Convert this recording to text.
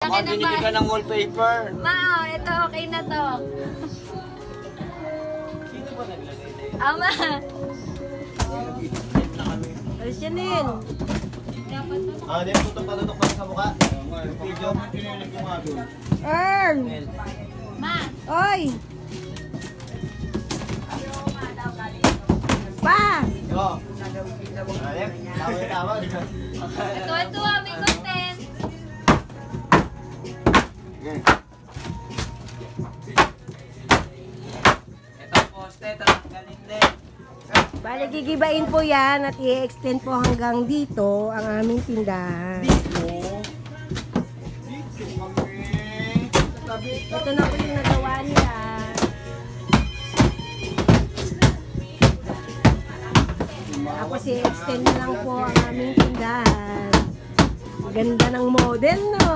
Baka binigyan ka ng wallpaper. Ma, ito okay na to. Sino ba naglagay na yun? Ama. Alis yan din. Hindi mo ito patutok pa sa mukha. Video mo tinilig ko nga doon. Earn! Ma. Oy! Pa! Yo! Tawag. Ito, may content. Ito poste, tatanggalin din. Bale, gigibain po yan at i-extend po hanggang dito ang aming tindahan. Dito kami. Ito na po yung nagawa nila. Tapos i-extend na lang po ang aming tindahan. Ganda ng model, no?